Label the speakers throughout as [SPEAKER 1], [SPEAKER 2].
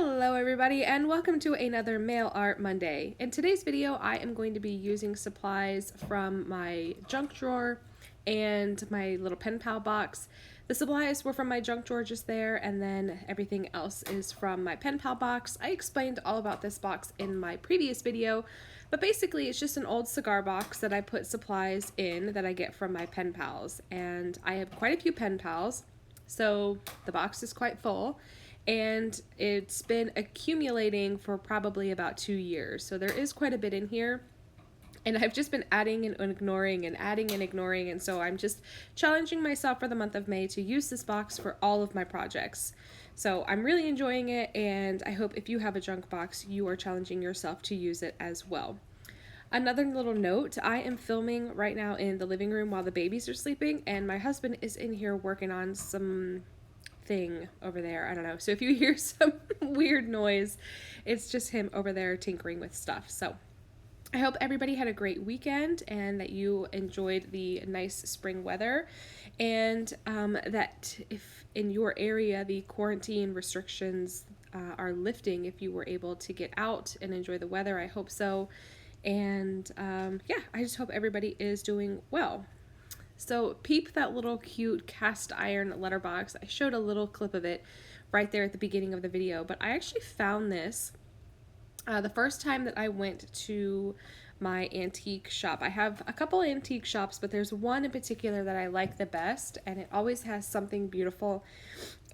[SPEAKER 1] Hello everybody and welcome to another Mail Art Monday. In today's video I am going to be using supplies from my junk drawer and my little pen pal box. The supplies were from my junk drawer just there, and then everything else is from my pen pal box. I explained all about this box in my previous video, but basically it's just an old cigar box that I put supplies in that I get from my pen pals, and I have quite a few pen pals, so the box is quite full. And it's been accumulating for probably about 2 years. So there is quite a bit in here. And I've just been adding and ignoring and adding and ignoring. And so I'm just challenging myself for the month of May to use this box for all of my projects. So I'm really enjoying it. And I hope if you have a junk box, you are challenging yourself to use it as well. Another little note, I am filming right now in the living room while the babies are sleeping. And my husband is in here working on some thing over there. I don't know. So if you hear some weird noise, it's just him over there tinkering with stuff. So I hope everybody had a great weekend and that you enjoyed the nice spring weather, and that if in your area the quarantine restrictions are lifting, if you were able to get out and enjoy the weather. I hope so. And yeah, I just hope everybody is doing well. So peep that little cute cast iron letterbox. I showed a little clip of it right there at the beginning of the video, but I actually found this the first time that I went to my antique shop. I have a couple antique shops, but there's one in particular that I like the best, and it always has something beautiful.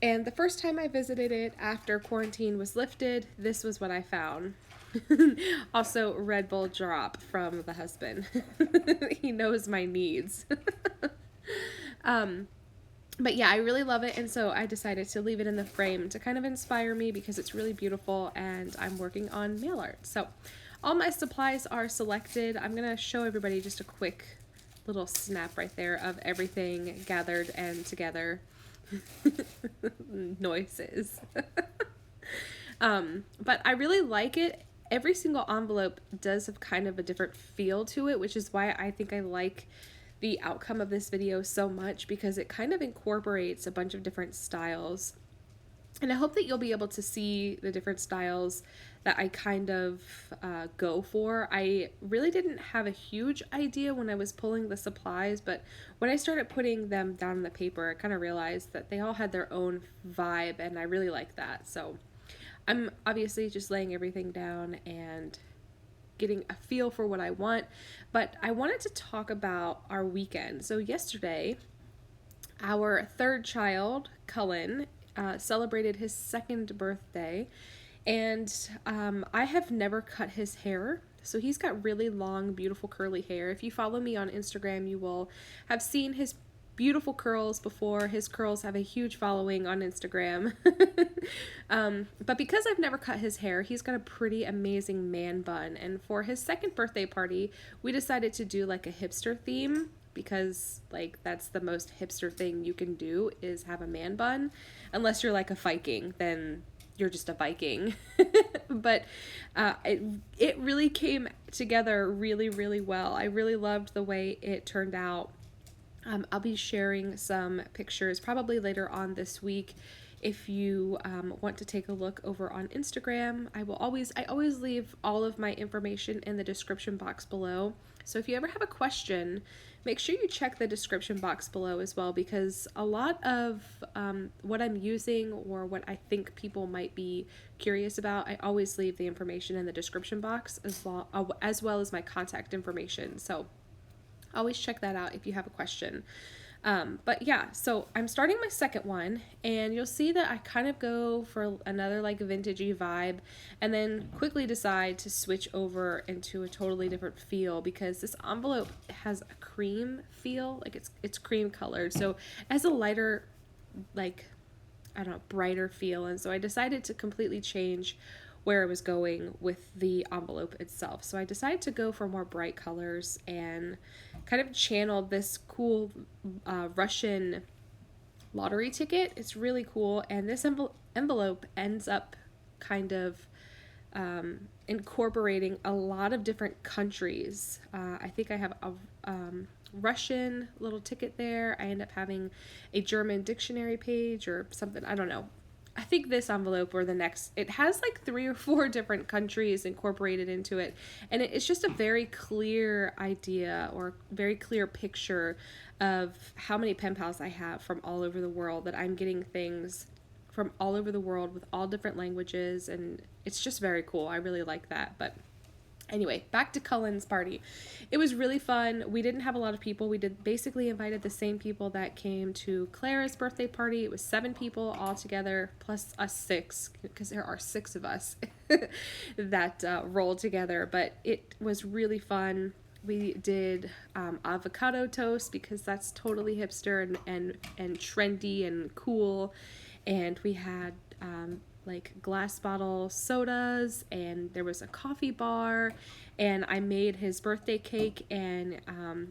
[SPEAKER 1] And the first time I visited it after quarantine was lifted, this was what I found. Also, Red Bull drop from the husband. He knows my needs. But yeah, I really love it, and so I decided to leave it in the frame to kind of inspire me because it's really beautiful, and I'm working on mail art. So all my supplies are selected. I'm going to show everybody just a quick little snap right there of everything gathered and together. Noises. But I really like it. Every single envelope does have kind of a different feel to it, which is why I think I like the outcome of this video so much, because it kind of incorporates a bunch of different styles. And I hope that you'll be able to see the different styles that I kind of go for. I really didn't have a huge idea when I was pulling the supplies, but when I started putting them down on the paper, I kind of realized that they all had their own vibe, and I really like that. So I'm obviously just laying everything down and getting a feel for what I want, but I wanted to talk about our weekend. So yesterday, our third child, Cullen, celebrated his second birthday, and I have never cut his hair. So he's got really long, beautiful curly hair. If you follow me on Instagram, you will have seen his beautiful curls before. His curls have a huge following on Instagram. But because I've never cut his hair, he's got a pretty amazing man bun. And for his second birthday party, we decided to do like a hipster theme, because like that's the most hipster thing you can do is have a man bun. Unless you're like a Viking, then you're just a Viking. But it really came together really, really well. I really loved the way it turned out. I'll be sharing some pictures probably later on this week. If you want to take a look over on Instagram, I always leave all of my information in the description box below. So if you ever have a question, make sure you check the description box below as well, because a lot of what I'm using or what I think people might be curious about, I always leave the information in the description box as well as my contact information. So always check that out if you have a question. But yeah, so I'm starting my second one, and you'll see that I kind of go for another like vintagey vibe, and then quickly decide to switch over into a totally different feel, because this envelope has a cream feel, like it's cream colored, so it has a lighter, like, I don't know, brighter feel. And so I decided to completely change where I was going with the envelope itself. So I decided to go for more bright colors and kind of channeled this cool Russian lottery ticket. It's really cool, and this envelope ends up kind of incorporating a lot of different countries. I think I have a Russian little ticket there. I end up having a German dictionary page or something. I don't know. I think this envelope or the next, it has like 3 or 4 different countries incorporated into it. And it's just a very clear idea or very clear picture of how many pen pals I have from all over the world, that I'm getting things from all over the world with all different languages. And it's just very cool. I really like that. But anyway, back to Cullen's party. It was really fun. We didn't have a lot of people. We did basically invited the same people that came to Clara's birthday party. It was 7 people all together, plus us 6, because there are 6 of us that rolled together. But it was really fun. We did avocado toast because that's totally hipster and trendy and cool. And we had like glass bottle sodas, and there was a coffee bar, and I made his birthday cake, and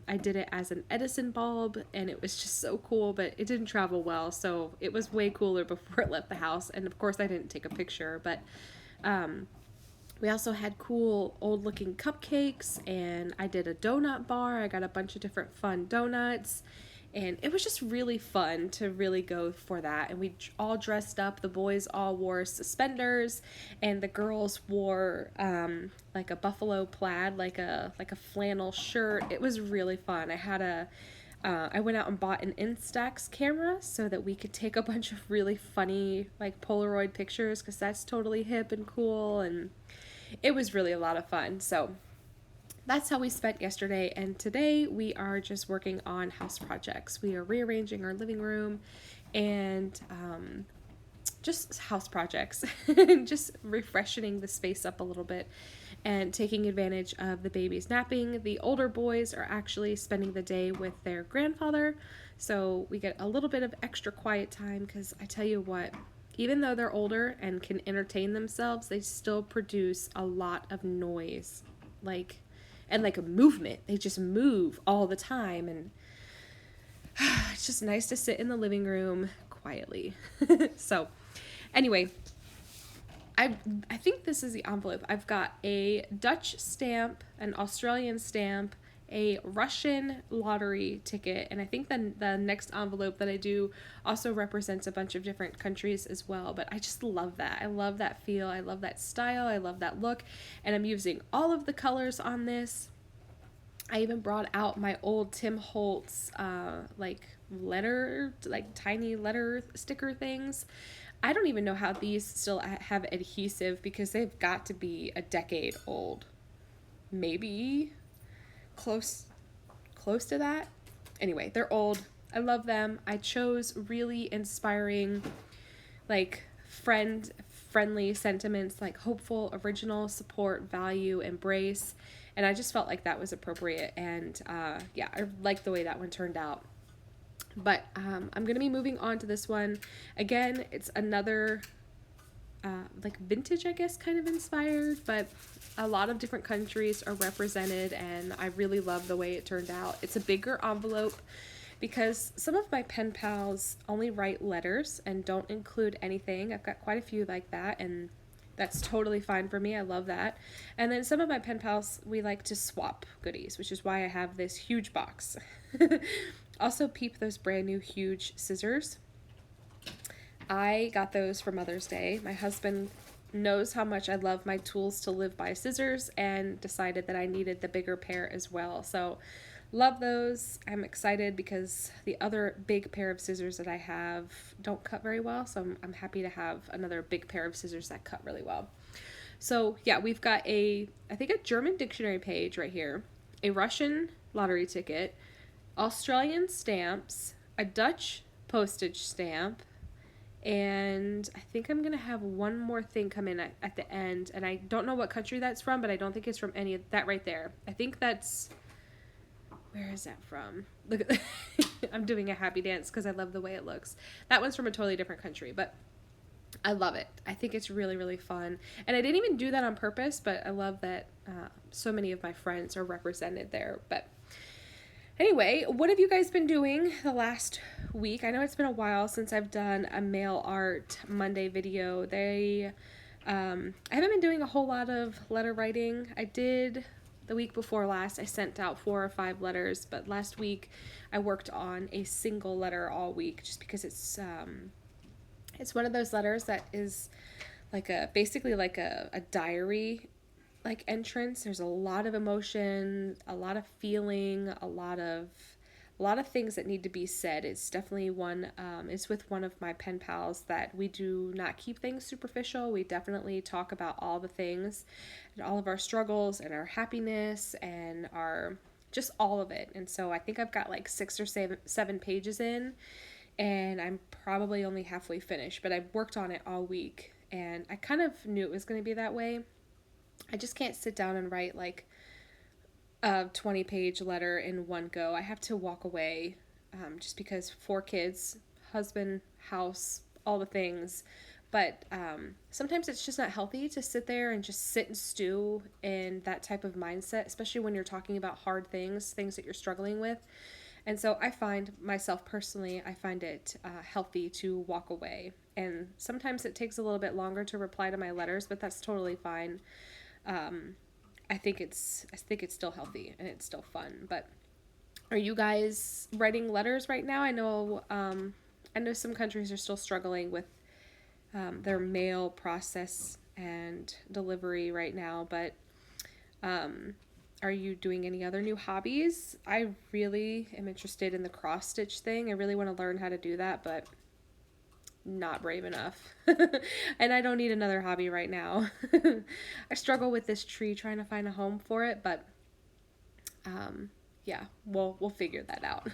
[SPEAKER 1] I did it as an Edison bulb, and it was just so cool, but it didn't travel well, so it was way cooler before it left the house. And of course I didn't take a picture, but we also had cool old looking cupcakes, and I did a donut bar. I got a bunch of different fun donuts. And it was just really fun to really go for that. And we all dressed up. The boys all wore suspenders, and the girls wore like a buffalo plaid, like a flannel shirt. It was really fun. I went out and bought an Instax camera so that we could take a bunch of really funny like Polaroid pictures, because that's totally hip and cool. And it was really a lot of fun. So that's how we spent yesterday, and today we are just working on house projects. We are rearranging our living room and just house projects, just refreshing the space up a little bit and taking advantage of the babies napping. The older boys are actually spending the day with their grandfather, so we get a little bit of extra quiet time, because I tell you what, even though they're older and can entertain themselves, they still produce a lot of noise, and like a movement. They just move all the time, and it's just nice to sit in the living room quietly. So anyway, I think this is the envelope. I've got a Dutch stamp, an Australian stamp, a Russian lottery ticket, and I think the next envelope that I do also represents a bunch of different countries as well. But I just love that. I love that feel. I love that style. I love that look. And I'm using all of the colors on this. I even brought out my old Tim Holtz tiny letter sticker things. I don't even know how these still have adhesive, because they've got to be a decade old. Maybe close to that. Anyway, they're old. I love them. I chose really inspiring, like friendly sentiments, like hopeful, original, support, value, embrace. And I just felt like that was appropriate. And yeah, I like the way that one turned out. But I'm going to be moving on to this one. Again, it's another like vintage, I guess, kind of inspired, but a lot of different countries are represented, and I really love the way it turned out. It's a bigger envelope because some of my pen pals only write letters and don't include anything. I've got quite a few like that, and that's totally fine for me. I love that. And then some of my pen pals, we like to swap goodies, which is why I have this huge box. Also, peep those brand new huge scissors. I got those for Mother's Day. My husband knows how much I love my tools to live by scissors, and decided that I needed the bigger pair as well. So love those. I'm excited because the other big pair of scissors that I have don't cut very well, so I'm happy to have another big pair of scissors that cut really well. So yeah, we've got I think a German dictionary page right here, a Russian lottery ticket, Australian stamps, a Dutch postage stamp, and I think I'm going to have one more thing come in at the end, and I don't know what country that's from, but I don't think it's from any of that right there. I think that's, where is that from? Look at I'm doing a happy dance because I love the way it looks. That one's from a totally different country, but I love it. I think it's really, really fun. And I didn't even do that on purpose, but I love that so many of my friends are represented there. But anyway, what have you guys been doing the last week? I know it's been a while since I've done a mail art Monday video. I haven't been doing a whole lot of letter writing. I did the week before last. I sent out 4 or 5 letters, but last week I worked on a single letter all week just because it's It's one of those letters that is like a basically like a diary like entrance. There's a lot of emotion, a lot of feeling, a lot of things that need to be said. It's definitely one. It's with one of my pen pals that we do not keep things superficial. We definitely talk about all the things, and all of our struggles and our happiness and our just all of it. And so I think I've got like 6 or 7 pages in, and I'm probably only halfway finished. But I've worked on it all week, and I kind of knew it was going to be that way. I just can't sit down and write like a 20-page letter in one go. I have to walk away, just because 4 kids, husband, house, all the things. But sometimes it's just not healthy to sit there and just sit and stew in that type of mindset, especially when you're talking about hard things, things that you're struggling with. And so I find myself personally, I find it healthy to walk away. And sometimes it takes a little bit longer to reply to my letters, but that's totally fine. Um, I think it's still healthy and it's still fun. But are you guys writing letters right now? I know some countries are still struggling with their mail process and delivery right now. But um, are you doing any other new hobbies? I really am interested in the cross stitch thing. I really want to learn how to do that, but not brave enough. And I don't need another hobby right now. I struggle with this tree trying to find a home for it, but um, yeah, we'll figure that out.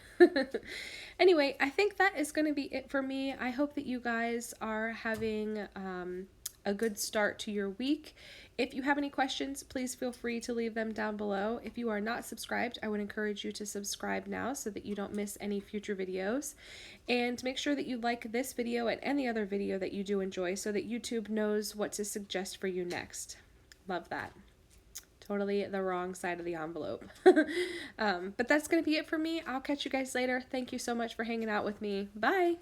[SPEAKER 1] Anyway, I think that is going to be it for me. I hope that you guys are having a good start to your week. If you have any questions, please feel free to leave them down below. If you are not subscribed, I would encourage you to subscribe now so that you don't miss any future videos. And make sure that you like this video and any other video that you do enjoy so that YouTube knows what to suggest for you next. Love that. Totally the wrong side of the envelope. But that's going to be it for me. I'll catch you guys later. Thank you so much for hanging out with me. Bye.